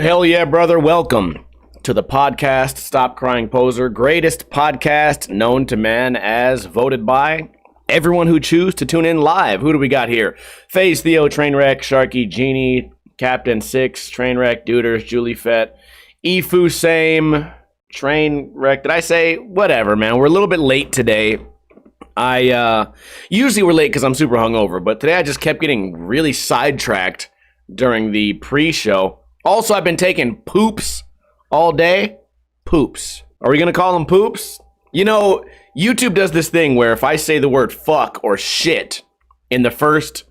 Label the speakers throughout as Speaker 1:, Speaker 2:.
Speaker 1: Hell yeah, brother. Welcome to the podcast, Stop Crying Poser, greatest podcast known to man as voted by everyone who choose to tune in live. Who do we got here? FaZe, Theo, Trainwreck, Sharky, Genie, Captain Six, Trainwreck, Duders, Julie Fett, Efu, same, Trainwreck. Did I say? Whatever, man. We're a little bit late today. Usually we're late because I'm super hungover, but today I just kept getting really sidetracked during the pre-show. Also, I've been taking poops all day. Poops. Are we going to call them poops? You know, YouTube does this thing where if I say the word fuck or shit in the first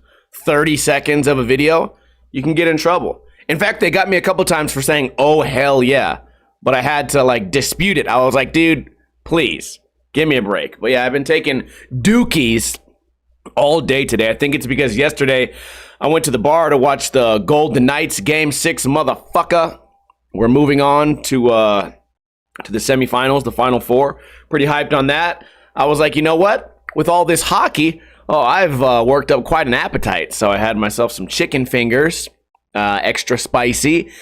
Speaker 1: 30 seconds of a video, you can get in trouble. In fact, they got me a couple times for saying, oh, hell yeah. But I had to, dispute it. I was like, dude, please, give me a break. But yeah, I've been taking dookies all day today. I think it's because yesterday I went to the bar to watch the Golden Knights Game 6 motherfucker. We're moving on to the semifinals, the Final Four. Pretty hyped on that. I was like, you know what? With all this hockey, I've worked up quite an appetite. So I had myself some chicken fingers, extra spicy.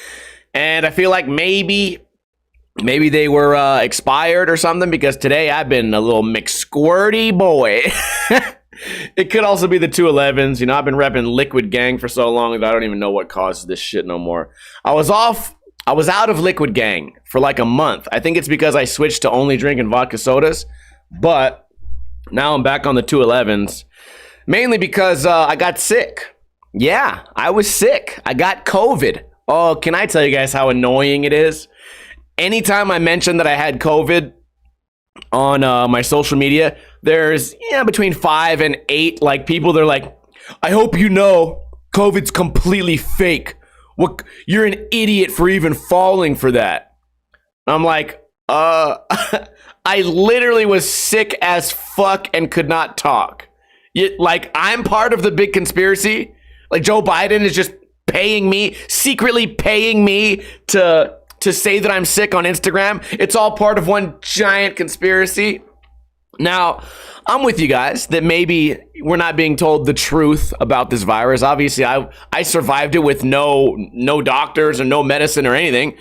Speaker 1: And I feel like maybe they were expired or something because today I've been a little McSquirty boy. It could also be the 211s. You know, I've been repping Liquid Gang for so long that I don't even know what causes this shit no more. I was out of Liquid Gang for like a month. I think it's because I switched to only drinking vodka sodas. But now I'm back on the 211s. Mainly because I got sick. Yeah, I was sick. I got COVID. Oh, can I tell you guys how annoying it is? Anytime I mention that I had COVID on my social media, there's between 5 and 8 people. They're like, I hope you know COVID's completely fake. What? You're an idiot for even falling for that. I'm like, I literally was sick as fuck and could not talk. I'm part of the big conspiracy. Joe Biden is just secretly paying me to say that I'm sick on Instagram. It's all part of one giant conspiracy. Now, I'm with you guys that maybe we're not being told the truth about this virus. Obviously, I survived it with no doctors or no medicine or anything.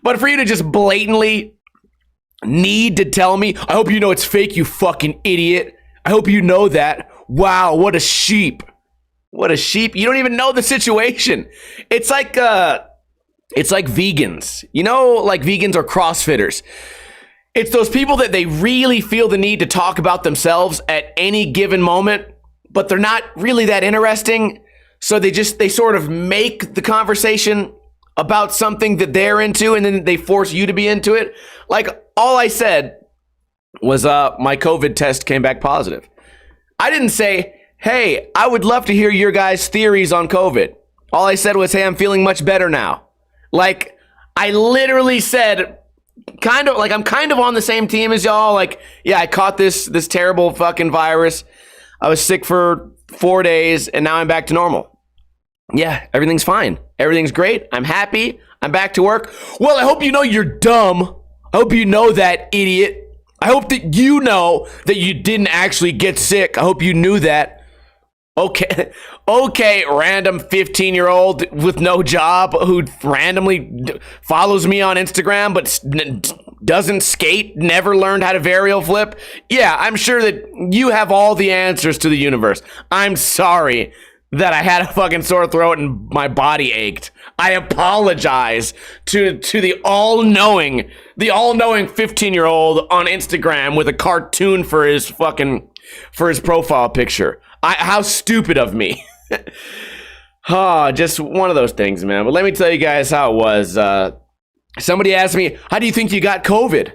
Speaker 1: But for you to just blatantly need to tell me, I hope you know it's fake, you fucking idiot. I hope you know that. Wow, what a sheep. What a sheep. You don't even know the situation. It's like vegans. You know, vegans or CrossFitters. It's those people that they really feel the need to talk about themselves at any given moment, but they're not really that interesting. So they sort of make the conversation about something that they're into, and then they force you to be into it. All I said was my COVID test came back positive. I didn't say, hey, I would love to hear your guys' theories on COVID. All I said was, hey, I'm feeling much better now. I literally said, I'm kind of on the same team as y'all. Yeah, I caught this terrible fucking virus. I was sick for 4 days, and now I'm back to normal. Yeah, everything's fine. Everything's great. I'm happy. I'm back to work. Well, I hope you know you're dumb. I hope you know that, idiot. I hope that you know that you didn't actually get sick. I hope you knew that. Okay, random 15-year-old with no job who randomly follows me on Instagram but doesn't skate, never learned how to varial flip. Yeah, I'm sure that you have all the answers to the universe. I'm sorry that I had a fucking sore throat and my body ached. I apologize to the all-knowing 15-year-old on Instagram with a cartoon for his profile picture. How stupid of me. Just one of those things, man. But let me tell you guys how it was. Somebody asked me, how do you think you got COVID?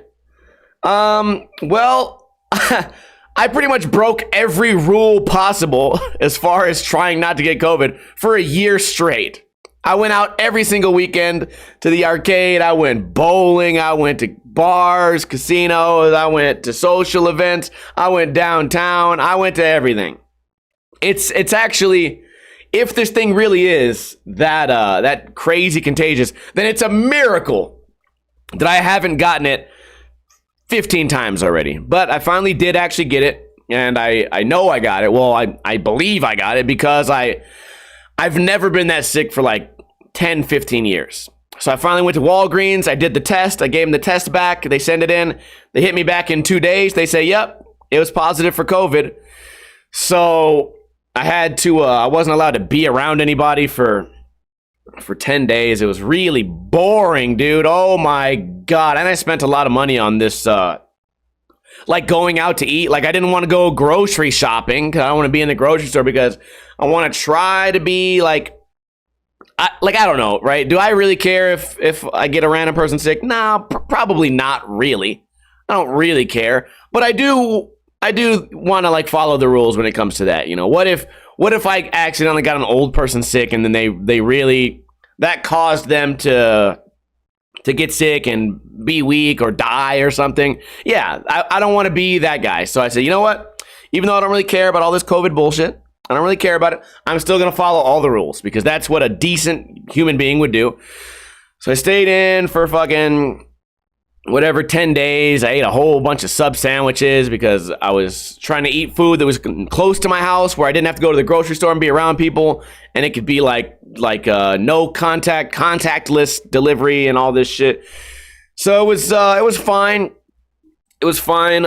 Speaker 1: Well, I pretty much broke every rule possible as far as trying not to get COVID for a year straight. I went out every single weekend to the arcade. I went bowling. I went to bars, casinos. I went to social events. I went downtown. I went to everything. It's actually, if this thing really is that crazy contagious, then it's a miracle that I haven't gotten it 15 times already. But I finally did actually get it, and I know I got it. Well, I believe I got it because I've never been that sick for 10, 15 years. So I finally went to Walgreens. I did the test. I gave them the test back. They send it in. They hit me back in 2 days. They say, yep, it was positive for COVID. So I had to, I wasn't allowed to be around anybody for 10 days. It was really boring, dude. Oh my God. And I spent a lot of money on this, like going out to eat. Like I didn't want to go grocery shopping because I don't want to be in the grocery store because I want to try to be like, I don't know, right? Do I really care if I get a random person sick? No, probably not really. I don't really care, but I do want to like follow the rules when it comes to that. You know, what if I accidentally got an old person sick and then they really, that caused them to get sick and be weak or die or something? Yeah, I don't want to be that guy. So I said, you know what? Even though I don't really care about all this COVID bullshit, I don't really care about it, I'm still going to follow all the rules because that's what a decent human being would do. So I stayed in for fucking whatever, 10 days. I ate a whole bunch of sub sandwiches because I was trying to eat food that was close to my house where I didn't have to go to the grocery store and be around people. And it could be like no contact, contactless delivery and all this shit. So it was fine. It was fine.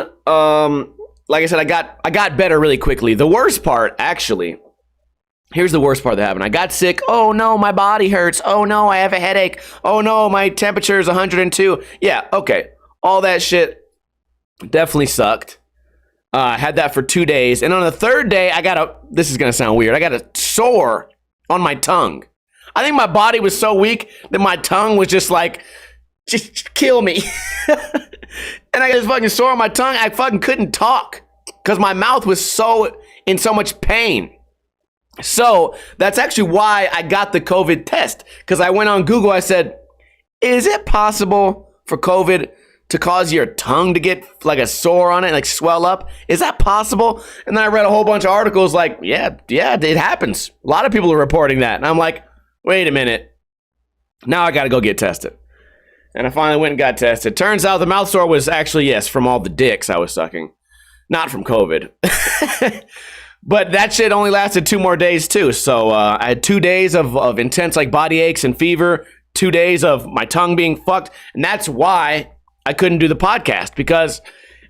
Speaker 1: Like I said, I got better really quickly. The worst part, actually, here's the worst part that happened. I got sick. Oh no, my body hurts. Oh no, I have a headache. Oh no, my temperature is 102. Yeah, okay. All that shit definitely sucked. I had that for 2 days. And on the third day, this is going to sound weird, I got a sore on my tongue. I think my body was so weak that my tongue was just like, just kill me. And I got this fucking sore on my tongue. I fucking couldn't talk because my mouth was in so much pain. So that's actually why I got the COVID test, because I went on Google. I said, is it possible for COVID to cause your tongue to get like a sore on it, like swell up? Is that possible? And then I read a whole bunch of articles like, yeah, it happens. A lot of people are reporting that. And I'm like, wait a minute. Now I got to go get tested. And I finally went and got tested. Turns out the mouth sore was actually, yes, from all the dicks I was sucking, not from COVID. But that shit only lasted 2 more days too. So I had 2 days of intense like body aches and fever, 2 days of my tongue being fucked. And that's why I couldn't do the podcast, because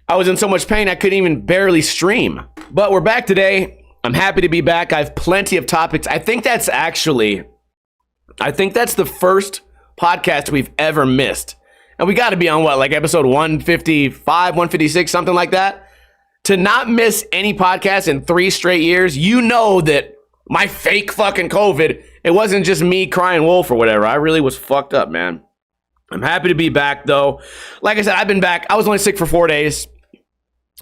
Speaker 1: I was in so much pain I couldn't even barely stream. But we're back today. I'm happy to be back. I have plenty of topics. I think that's the first podcast we've ever missed. And we got to be on what, like episode 155, 156, something like that. To not miss any podcast in 3 straight years, you know that my fake fucking COVID, it wasn't just me crying wolf or whatever. I really was fucked up, man. I'm happy to be back though. Like I said, I've been back. I was only sick for 4 days.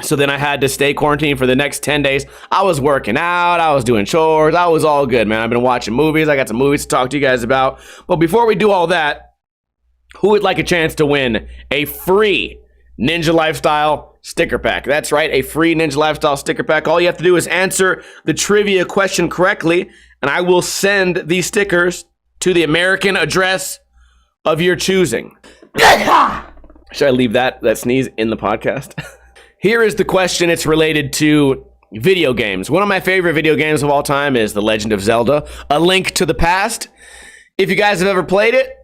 Speaker 1: So then I had to stay quarantined for the next 10 days. I was working out. I was doing chores. I was all good, man. I've been watching movies. I got some movies to talk to you guys about. But before we do all that, who would like a chance to win a free Ninja Lifestyle sticker pack? That's right, a free Ninja Lifestyle sticker pack. All you have to do is answer the trivia question correctly, and I will send these stickers to the American address of your choosing. Should I leave that sneeze in the podcast? Here is the question. It's related to video games. One of my favorite video games of all time is The Legend of Zelda: A Link to the Past. If you guys have ever played it,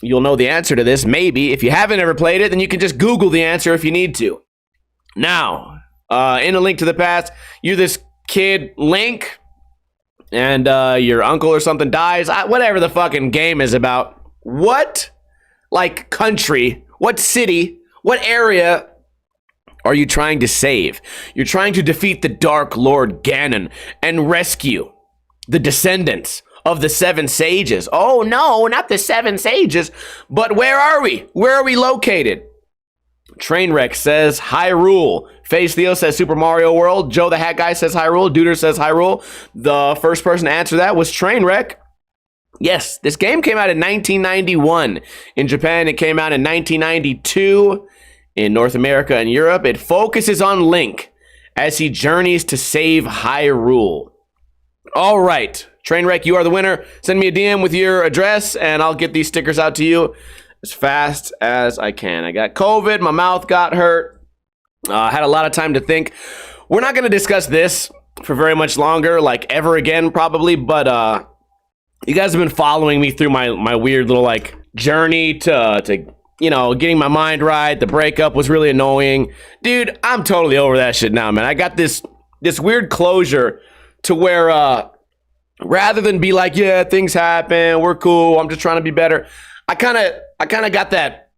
Speaker 1: you'll know the answer to this, maybe. If you haven't ever played it, then you can just Google the answer if you need to. Now, in A Link to the Past, you're this kid, Link, and your uncle or something dies. Whatever the fucking game is about. What, like, country, what city, what area are you trying to save? You're trying to defeat the Dark Lord Ganon and rescue the descendants of the 7 sages. Oh no, not the 7 sages. But where are we? Where are we located? Trainwreck says Hyrule. Face Theo says Super Mario World. Joe the Hat Guy says Hyrule. Duder says Hyrule. The first person to answer that was Trainwreck. Yes, this game came out in 1991. In Japan, it came out in 1992. In North America and Europe, it focuses on Link as he journeys to save Hyrule. All right, Trainwreck, you are the winner. Send me a DM with your address, and I'll get these stickers out to you as fast as I can. I got COVID. My mouth got hurt. I had a lot of time to think. We're not going to discuss this for very much longer, like ever again, probably. But you guys have been following me through my weird little like journey to getting my mind right. The breakup was really annoying. Dude, I'm totally over that shit now, man. I got this weird closure to where rather than be like, yeah, things happen, we're cool, I'm just trying to be better. I kind of got that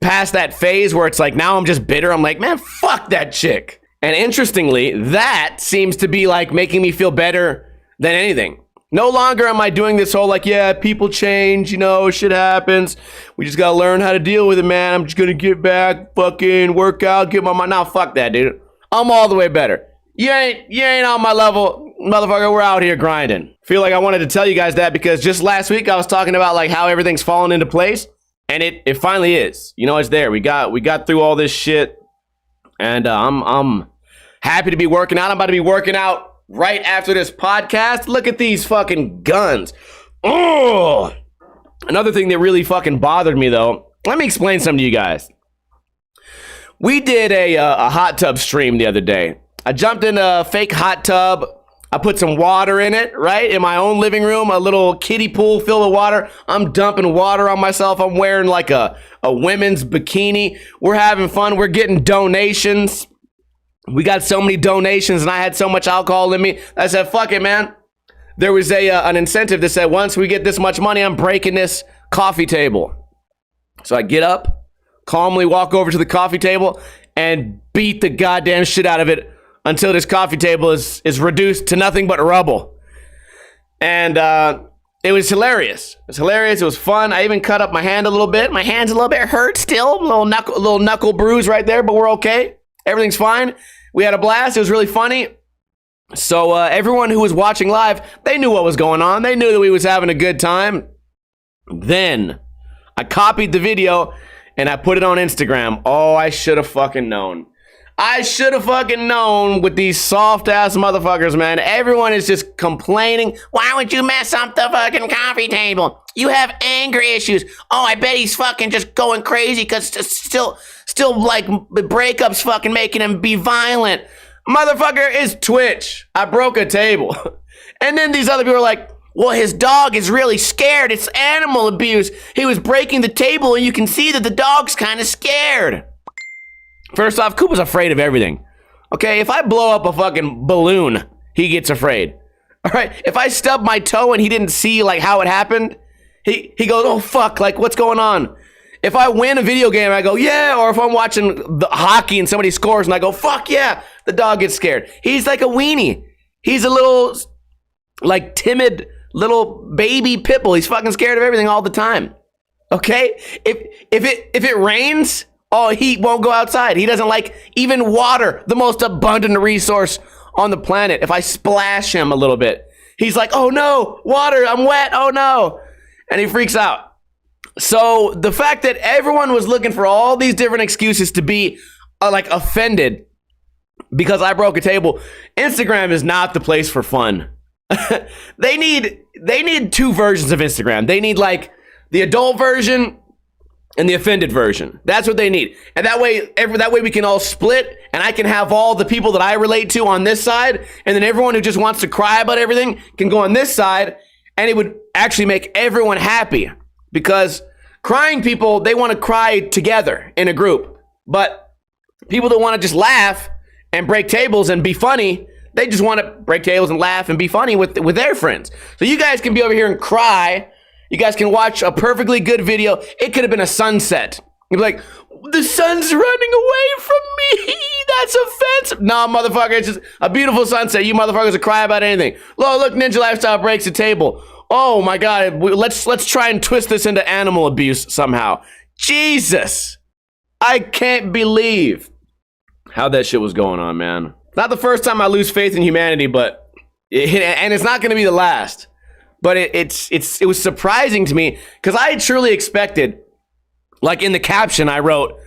Speaker 1: past that phase where it's like now I'm just bitter. I'm like, man, fuck that chick. And interestingly, that seems to be like making me feel better than anything. No longer am I doing this whole like, yeah, people change, shit happens. We just gotta learn how to deal with it, man. I'm just gonna get back, fucking work out, get my mind. Now, fuck that, dude. I'm all the way better. You ain't on my level, motherfucker. We're out here grinding. Feel like I wanted to tell you guys that because just last week I was talking about like how everything's fallen into place, and it finally is. It's there. We got through all this shit, and I'm happy to be working out. I'm about to be working out right after this podcast. Look at these fucking guns. Oh, another thing that really fucking bothered me though. Let me explain something to you guys. We did a hot tub stream the other day. I jumped in a fake hot tub. I put some water in it, right? In my own living room, a little kiddie pool filled with water. I'm dumping water on myself. I'm wearing like a women's bikini. We're having fun. We're getting donations. We got so many donations and I had so much alcohol in me. I said, fuck it, man. There was an incentive that said, once we get this much money, I'm breaking this coffee table. So I get up, calmly walk over to the coffee table and beat the goddamn shit out of it until this coffee table is reduced to nothing but rubble. And it was hilarious. It was hilarious. It was fun. I even cut up my hand a little bit. My hand's a little bit hurt still. A little knuckle bruise right there, but we're okay. Everything's fine. We had a blast. It was really funny. So everyone who was watching live, they knew what was going on. They knew that we was having a good time. Then I copied the video and I put it on Instagram. Oh, I should have fucking known. I should have fucking known with these soft ass motherfuckers, man. Everyone is just complaining. Why would you mess up the fucking coffee table? You have anger issues. Oh, I bet he's fucking just going crazy because still like breakups fucking making him be violent. Motherfucker is Twitch. I broke a table. And then these other people are like, well, his dog is really scared. It's animal abuse. He was breaking the table and you can see that the dog's kind of scared. First off, Koopa's afraid of everything. Okay, if I blow up a fucking balloon, he gets afraid. All right, if I stub my toe and he didn't see like how it happened, he goes, oh fuck, like what's going on? If I win a video game, I go, yeah. Or if I'm watching the hockey and somebody scores and I go, fuck yeah, the dog gets scared. He's like a weenie. He's a little like timid little baby pit bull. He's fucking scared of everything all the time. Okay, if it rains, oh, he won't go outside. He doesn't like even water, the most abundant resource on the planet. If I splash him a little bit, he's like, oh no, water, I'm wet, oh no. And he freaks out. So the fact that everyone was looking for all these different excuses to be like offended because I broke a table, Instagram is not the place for fun. They need two versions of Instagram. They need like the adult version and the offended version. That's what they need. And that way we can all split and I can have all the people that I relate to on this side. And then everyone who just wants to cry about everything can go on this side. And it would actually make everyone happy because crying people, they want to cry together in a group. But people that want to just laugh and break tables and be funny, they just want to break tables and laugh and be funny with their friends. So you guys can be over here and cry. You guys can watch a perfectly good video. It could have been a sunset. You'd be like, the sun's running away from me. That's offensive. No, motherfucker, it's just a beautiful sunset. You motherfuckers will cry about anything. Look, Ninja Lifestyle breaks a table. Oh my God, let's try and twist this into animal abuse somehow. Jesus, I can't believe how that shit was going on, man. Not the first time I lose faith in humanity, but and it's not going to be the last. But it was surprising to me because I truly expected, like in the caption I wrote,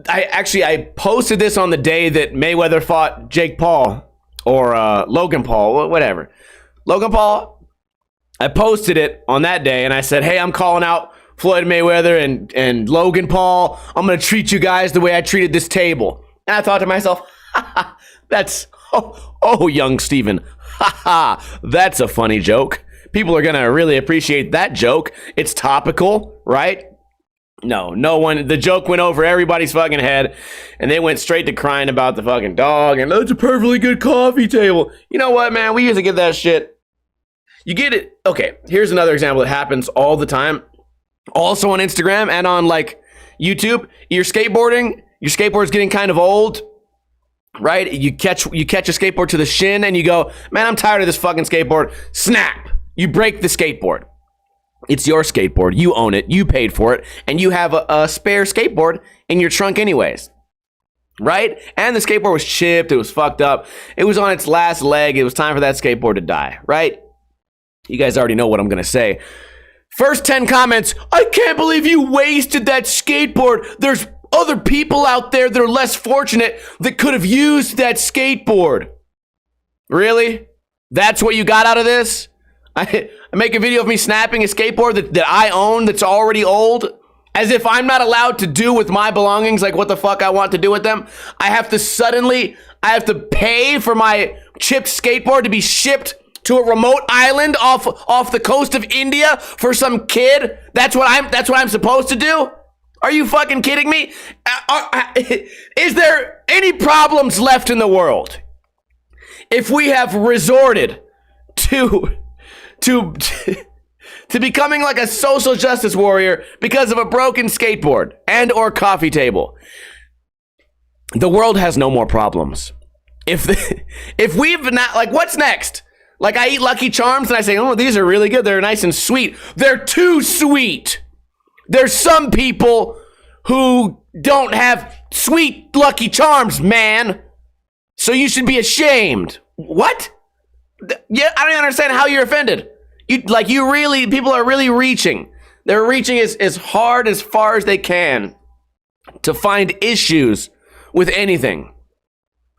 Speaker 1: I posted this on the day that Mayweather fought Jake Paul or Logan Paul, whatever. Logan Paul, I posted it on that day and I said, hey, I'm calling out Floyd Mayweather and Logan Paul. I'm going to treat you guys the way I treated this table. And I thought to myself, that's, oh young Steven, that's a funny joke. people are gonna really appreciate that joke. It's topical, right? No one. The joke went over everybody's fucking head, and they went straight to crying about the fucking dog. And that's a perfectly good coffee table. You know what, man? We used to get that shit. You get it. Okay, here's another example that happens all the time. Also on Instagram and on like YouTube. You're skateboarding. Your skateboard's getting kind of old, right? You catch a skateboard to the shin, and you go, man, I'm tired of this fucking skateboard. Snap! You break the skateboard. It's your skateboard. You own it. You paid for it. And you have a spare skateboard in your trunk anyways. Right? And the skateboard was chipped. It was fucked up. It was on its last leg. It was time for that skateboard to die. Right? You guys already know what I'm going to say. First 10 comments. I can't believe you wasted that skateboard. There's other people out there that are less fortunate that could have used that skateboard. Really? That's what you got out of this? I make a video of me snapping a skateboard that I own that's already old, as if I'm not allowed to do with my belongings like what the fuck I want to do with them. I have to pay for my chipped skateboard to be shipped to a remote island off the coast of India for some kid. That's what I'm supposed to do? Are you fucking kidding me? Is there any problems left in the world if we have resorted to becoming like a social justice warrior because of a broken skateboard and or coffee table? The world has no more problems. If we've not, like, what's next? Like, I eat Lucky Charms and I say, oh, these are really good. They're nice and sweet. They're too sweet. There's some people who don't have sweet Lucky Charms, man. So you should be ashamed. What? Yeah, I don't even understand how you're offended. People are really reaching. They're reaching as hard, as far as they can to find issues with anything.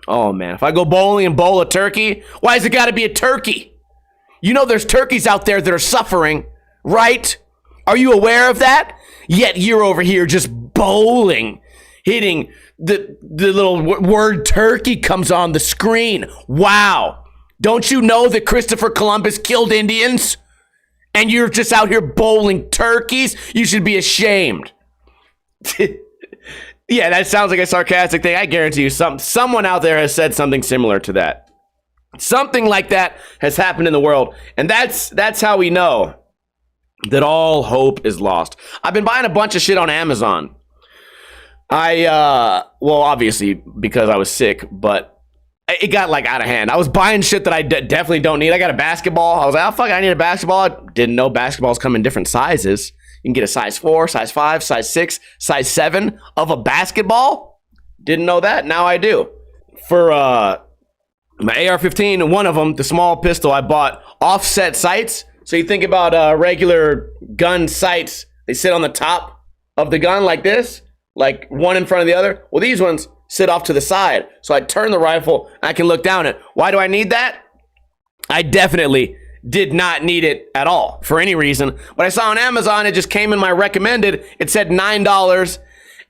Speaker 1: Oh, man, if I go bowling and bowl a turkey, why has it got to be a turkey? You know there's turkeys out there that are suffering, right? Are you aware of that? Yet you're over here just bowling, hitting the little word turkey comes on the screen. Wow. Don't you know that Christopher Columbus killed Indians? And you're just out here bowling turkeys? You should be ashamed. Yeah, that sounds like a sarcastic thing. I guarantee you someone out there has said something similar to that. Something like that has happened in the world. And that's how we know that all hope is lost. I've been buying a bunch of shit on Amazon. Well, obviously because I was sick, but it got like out of hand. I was buying shit that I definitely don't need. I got a basketball. I was like, oh, fuck, I need a basketball. I didn't know basketballs come in different sizes. You can get a size 4, size 5, size 6, size 7 of a basketball. Didn't know that. Now I do. For my AR-15, one of them, the small pistol, I bought offset sights. So you think about regular gun sights. They sit on the top of the gun like this, like one in front of the other. Well, these ones sit off to the side. So I turn the rifle, and I can look down it. Why do I need that? I definitely did not need it at all for any reason. But I saw on Amazon, it just came in my recommended. It said $9,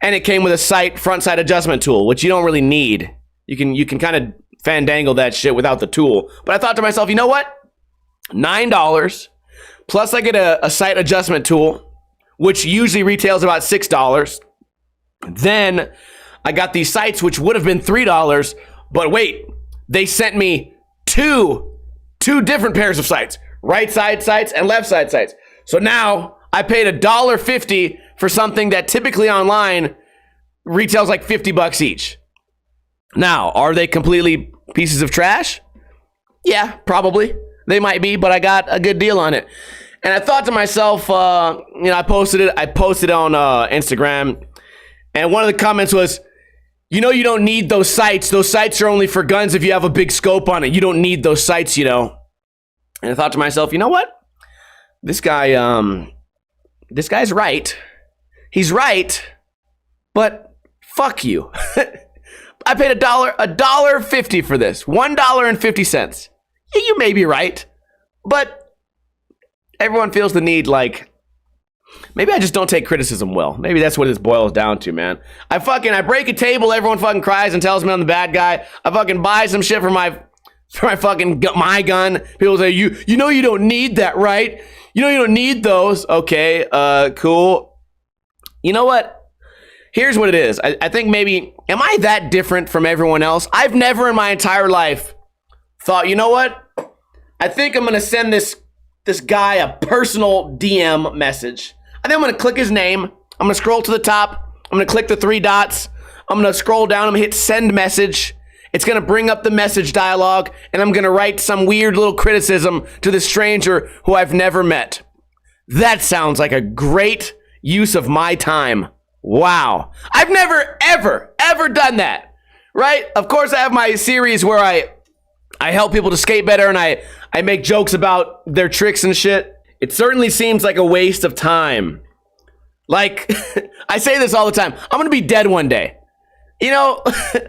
Speaker 1: and it came with a sight front sight adjustment tool, which you don't really need. You can kind of fandangle that shit without the tool. But I thought to myself, you know what? $9 plus I get a sight adjustment tool, which usually retails about $6. Then I got these sights, which would have been $3, but wait, they sent me two different pairs of sights, right side sights and left side sights. So now I paid $1.50 for something that typically online retails like $50 each. Now, are they completely pieces of trash? Yeah, probably. They might be, but I got a good deal on it. And I thought to myself, I posted it on Instagram, and one of the comments was, you don't need those sights. Those sights are only for guns if you have a big scope on it. You don't need those sights, And I thought to myself, you know what? This guy's right. He's right, but fuck you. I paid $1.50 for this. $1.50. Yeah, you may be right, but everyone feels the need, like, maybe I just don't take criticism well. Maybe that's what this boils down to, man. I break a table, everyone fucking cries and tells me I'm the bad guy. I fucking buy some shit for my for my fucking my gun. People say, you know you don't need that, right? You know you don't need those. Okay, cool. You know what? Here's what it is. I think maybe, am I that different from everyone else? I've never in my entire life thought, you know what? I think I'm going to send this guy a personal DM message. I think I'm going to click his name. I'm going to scroll to the top. I'm going to click the 3 dots. I'm going to scroll down. I'm going to hit send message. It's going to bring up the message dialogue, and I'm going to write some weird little criticism to the stranger who I've never met. That sounds like a great use of my time. Wow. I've never, ever done that, right? Of course, I have my series where I help people to skate better, and I make jokes about their tricks and shit. It certainly seems like a waste of time. Like, I say this all the time. I'm going to be dead one day. You know,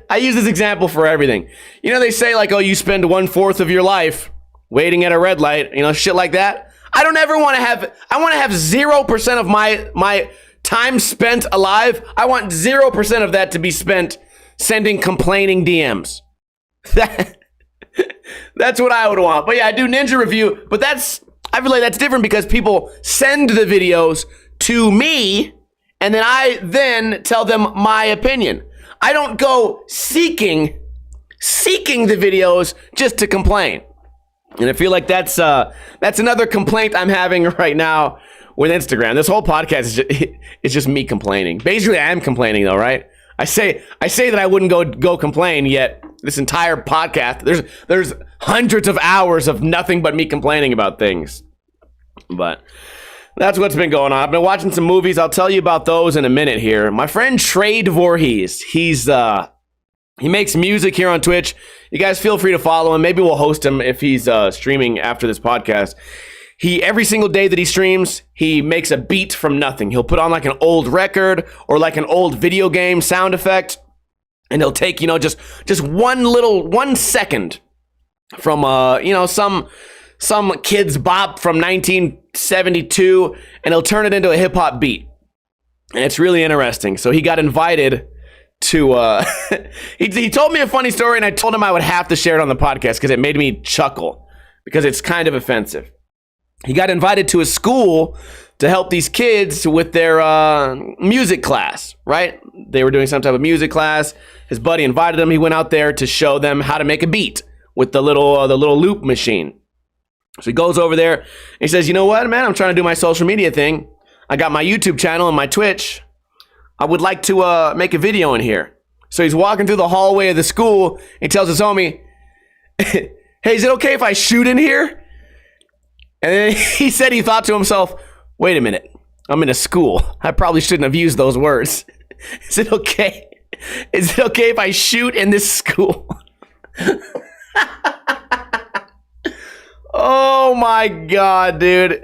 Speaker 1: I use this example for everything. You know, they say like, oh, you spend 1/4 of your life waiting at a red light, you know, shit like that. I don't ever want to have, I want to have 0% of my time spent alive. I want 0% of that to be spent sending complaining DMs. That's what I would want. But yeah, I do Ninja Review, but I feel like that's different because people send the videos to me and then I then tell them my opinion. I don't go seeking the videos just to complain. And I feel like that's another complaint I'm having right now with Instagram. This whole podcast is just me complaining. Basically, I am complaining though, right? I say that I wouldn't go complain, yet this entire podcast, there's hundreds of hours of nothing but me complaining about things. But that's what's been going on. I've been watching some movies. I'll tell you about those in a minute here. My friend Trade Voorhees, he makes music here on Twitch. You guys feel free to follow him. Maybe we'll host him if he's streaming after this podcast. Every single day that he streams, he makes a beat from nothing. He'll put on like an old record or like an old video game sound effect, and he'll take, you know, just 1 second from some kid's bop from 1972, and he'll turn it into a hip hop beat. And it's really interesting. So he got invited to he told me a funny story, and I told him I would have to share it on the podcast because it made me chuckle because it's kind of offensive. He got invited to a school to help these kids with their music class, right? They were doing some type of music class. His buddy invited him. He went out there to show them how to make a beat with the little loop machine. So he goes over there and he says, you know what, man, I'm trying to do my social media thing. I got my YouTube channel and my Twitch. I would like to make a video in here. So he's walking through the hallway of the school. He tells his homie, hey, is it okay if I shoot in here? And then he said he thought to himself, wait a minute, I'm in a school. I probably shouldn't have used those words. Is it okay? Is it okay if I shoot in this school? Oh my God, dude.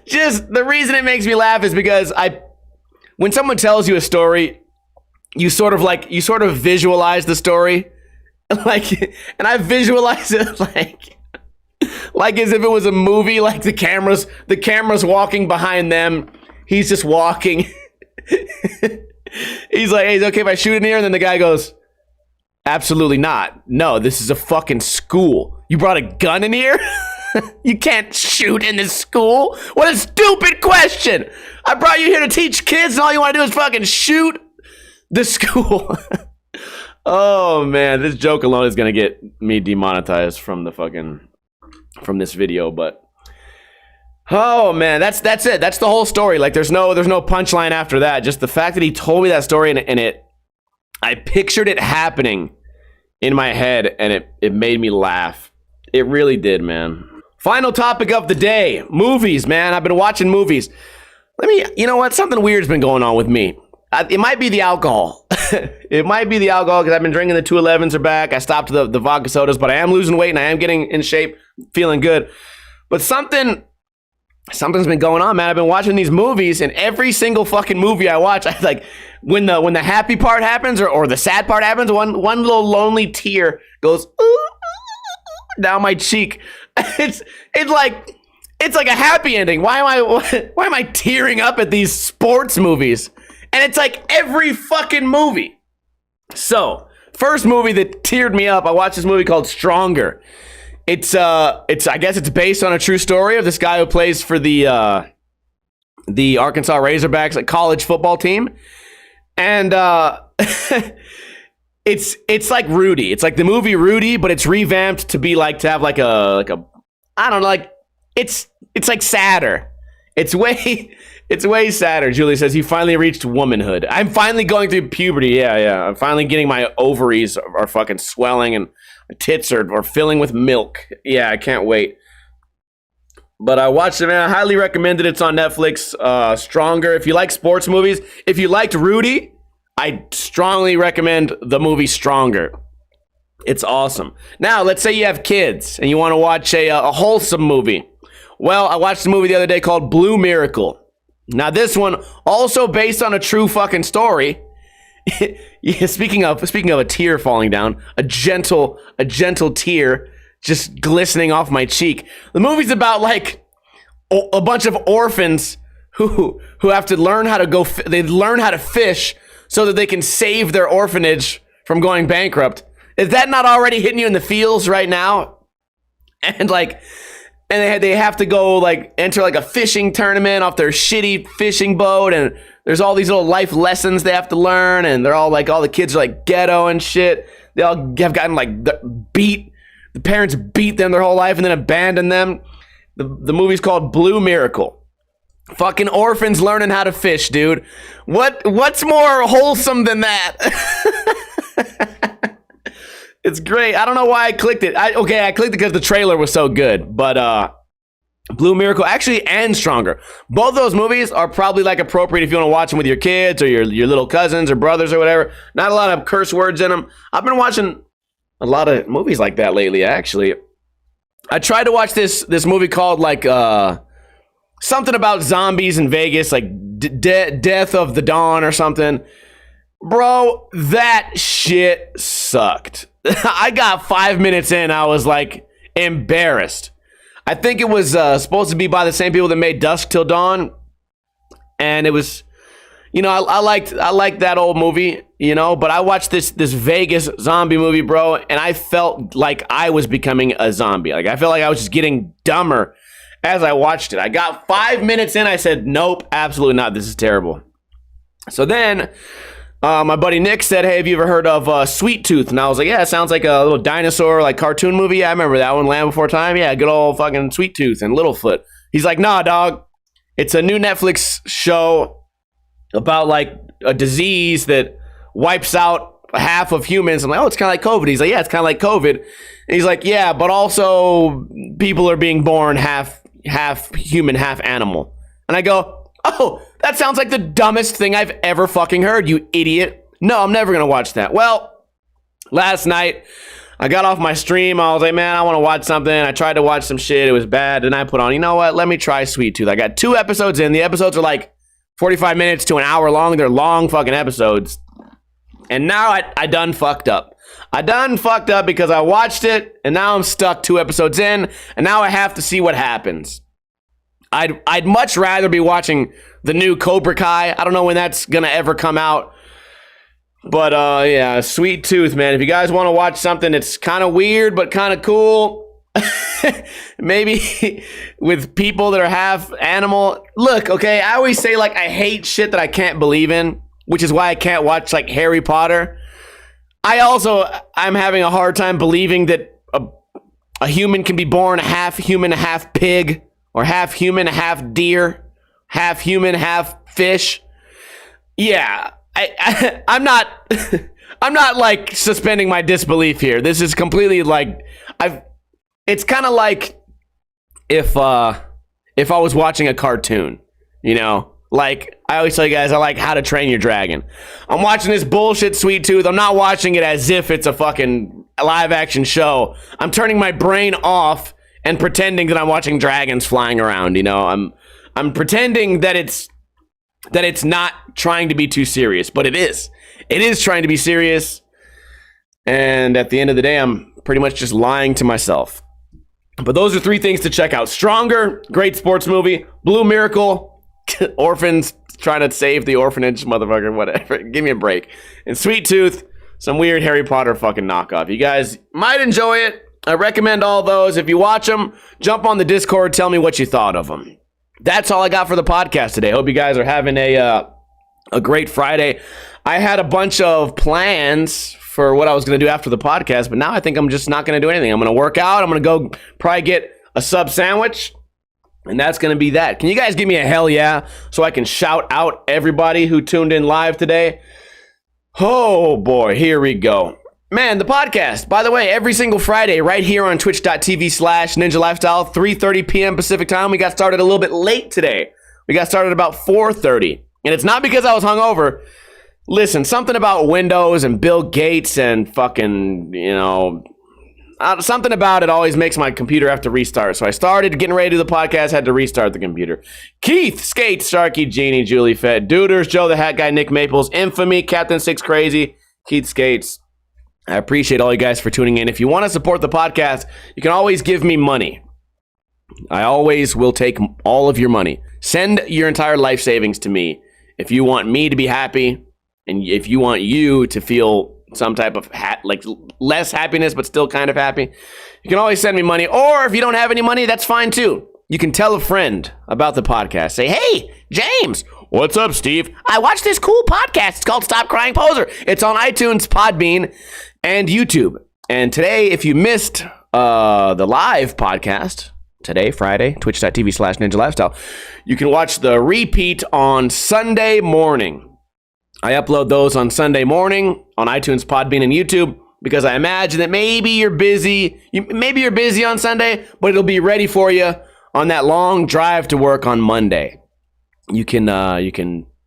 Speaker 1: Just the reason it makes me laugh is because when someone tells you a story, you sort of visualize the story. Like, and I visualize it like as if it was a movie, like the camera's walking behind them. He's just walking. He's like, hey, is it okay if I shoot in here? And then the guy goes, absolutely not. No, this is a fucking school. You brought a gun in here? You can't shoot in this school? What a stupid question. I brought you here to teach kids and all you want to do is fucking shoot the school. Oh man, this joke alone is going to get me demonetized from this video, but oh man, that's it. That's the whole story. Like there's no punchline after that. Just the fact that he told me that story and I pictured it happening in my head and it made me laugh. It really did, man. Final topic of the day, movies, man. I've been watching movies. You know what? Something weird's been going on with me. It might be the alcohol. It might be the alcohol because I've been drinking the 211s are back. I stopped the vodka sodas, but I am losing weight and I am getting in shape, feeling good. But something's been going on, man. I've been watching these movies, and every single fucking movie I watch, I like when the happy part happens or the sad part happens, one little lonely tear goes down my cheek. It's like a happy ending. Why am I tearing up at these sports movies? And it's like every fucking movie. So First movie that teared me up, I watched this movie called Stronger. It's I guess it's based on a true story of this guy who plays for the Arkansas Razorbacks, like college football team. And it's like Rudy. It's like the movie Rudy, but it's revamped to be like to have like a I don't know, like it's like sadder. It's way sadder. Julie says he finally reached womanhood. I'm finally going through puberty. Yeah. I'm finally getting my ovaries are fucking swelling and my tits are filling with milk. Yeah, I can't wait. But I watched it, man. I highly recommend it. It's on Netflix. Stronger. If you like sports movies, if you liked Rudy, I strongly recommend the movie Stronger. It's awesome. Now, let's say you have kids and you want to watch a wholesome movie. Well, I watched a movie the other day called Blue Miracle. Now, this one also based on a true fucking story. Yeah, speaking of a tear falling down, a gentle tear just glistening off my cheek. The movie's about like a bunch of orphans who have to learn how to they learn how to fish so that they can save their orphanage from going bankrupt. Is that not already hitting you in the feels right now? And they have to go like enter like a fishing tournament off their shitty fishing boat, and there's all these little life lessons they have to learn, and they're all like, all the kids are like ghetto and shit. They all have gotten like beat. The parents beat them their whole life and then abandoned them. The movie's called Blue Miracle. Fucking orphans learning how to fish, dude. What's more wholesome than that? It's great. I don't know why I clicked it. I clicked it because the trailer was so good. But Blue Miracle, actually, and Stronger. Both those movies are probably like appropriate if you want to watch them with your kids or your little cousins or brothers or whatever. Not a lot of curse words in them. I've been watching a lot of movies like that lately, actually. I tried to watch this movie called like something about zombies in Vegas, like Death of the Dawn or something. Bro, that shit sucked. I got 5 minutes in, I was like embarrassed. I think it was supposed to be by the same people that made Dusk Till Dawn, and it was, you know, I liked that old movie, you know, but I watched this Vegas zombie movie, bro, and I felt like I was becoming a zombie. Like I felt like I was just getting dumber as I watched it. I got 5 minutes in, I said, nope, absolutely not. This is terrible. So then my buddy Nick said, hey, have you ever heard of Sweet Tooth? And I was like, yeah, it sounds like a little dinosaur, like cartoon movie. Yeah, I remember that one, Land Before Time. Yeah, good old fucking Sweet Tooth and Littlefoot. He's like, nah, dog. It's a new Netflix show about like a disease that wipes out half of humans. I'm like, oh, it's kind of like COVID. He's like, yeah, it's kind of like COVID. And he's like, yeah, but also people are being born half human, half animal. And I go, oh, that sounds like the dumbest thing I've ever fucking heard, you idiot. No, I'm never going to watch that. Well, last night, I got off my stream. I was like, man, I want to watch something. I tried to watch some shit. It was bad. And I put on, you know what? Let me try Sweet Tooth. I got 2 episodes in. The episodes are like 45 minutes to an hour long. They're long fucking episodes. And now I done fucked up. I done fucked up because I watched it, and now I'm stuck 2 episodes in, and now I have to see what happens. I'd much rather be watching the new Cobra Kai. I don't know when that's gonna ever come out. But yeah, Sweet Tooth, man. If you guys want to watch something that's kind of weird but kind of cool, maybe with people that are half animal. Look, okay, I always say like I hate shit that I can't believe in, which is why I can't watch like Harry Potter. I'm having a hard time believing that a human can be born half human, half pig, or half human, half deer, half human, half fish. Yeah, I'm not I'm not like suspending my disbelief here. This is completely like it's kind of like if I was watching a cartoon, you know? Like I always tell you guys, I like How to Train Your Dragon. I'm watching this bullshit Sweet Tooth. I'm not watching it as if it's a fucking live action show. I'm turning my brain off and pretending that I'm watching dragons flying around, you know? I'm pretending that it's not trying to be too serious, but it is. It is trying to be serious. And at the end of the day, I'm pretty much just lying to myself. But those are 3 things to check out. Stronger, great sports movie. Blue Miracle, orphans trying to save the orphanage, motherfucker, whatever. Give me a break. And Sweet Tooth, Some weird Harry Potter fucking knockoff. You guys might enjoy it. I recommend all those. If you watch them, jump on the Discord. Tell me what you thought of them. That's all I got for the podcast today. Hope you guys are having a great Friday. I had a bunch of plans for what I was going to do after the podcast, but now I think I'm just not going to do anything. I'm going to work out. I'm going to go probably get a sub sandwich, and that's going to be that. Can you guys give me a hell yeah so I can shout out everybody who tuned in live today? Oh boy, here we go. Man, the podcast, by the way, every single Friday right here on twitch.tv/Ninja Lifestyle, 3:30 p.m. Pacific time. We got started a little bit late today. We got started about 4:30. And it's not because I was hungover. Listen, something about Windows and Bill Gates and fucking, something about it always makes my computer have to restart. So I started getting ready to do the podcast, had to restart the computer. Keith, Skate, Sharky, Genie, Julie Fett, Duders, Joe the Hat Guy, Nick Maples, Infamy, Captain Six Crazy, Keith Skates. I appreciate all you guys for tuning in. If you want to support the podcast, you can always give me money. I always will take all of your money. Send your entire life savings to me if you want me to be happy and if you want you to feel some type of less happiness but still kind of happy. You can always send me money. Or if you don't have any money, that's fine too. You can tell a friend about the podcast. Say, hey, James. What's up, Steve? I watched this cool podcast. It's called Stop Crying Poser. It's on iTunes, Podbean, and YouTube. And today, if you missed the live podcast, today, Friday, twitch.tv/Ninja Lifestyle, you can watch the repeat on Sunday morning. I upload those on Sunday morning on iTunes, Podbean, and YouTube because I imagine that maybe you're busy. Maybe you're busy on Sunday, but it'll be ready for you on that long drive to work on Monday. You can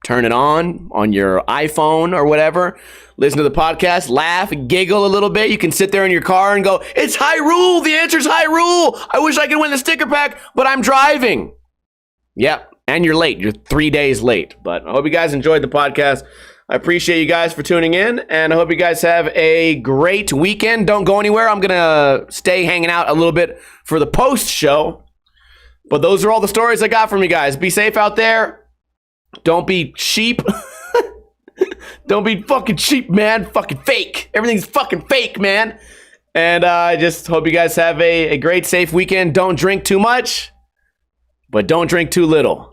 Speaker 1: turn it on your iPhone or whatever, listen to the podcast, laugh, giggle a little bit. You can sit there in your car and go, it's Hyrule. The answer's Hyrule. I wish I could win the sticker pack, but I'm driving. Yep. And you're late. You're 3 days late. But I hope you guys enjoyed the podcast. I appreciate you guys for tuning in, and I hope you guys have a great weekend. Don't go anywhere. I'm going to stay hanging out a little bit for the post show. But those are all the stories I got from you guys. Be safe out there. Don't be sheep. Don't be fucking cheap, man. Fucking fake. Everything's fucking fake, man. And I just hope you guys have a great, safe weekend. Don't drink too much, but don't drink too little.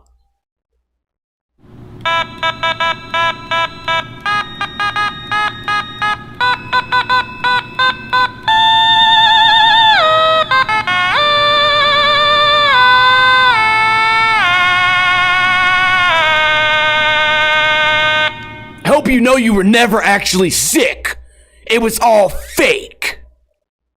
Speaker 1: I hope you know you were never actually sick. It was all fake.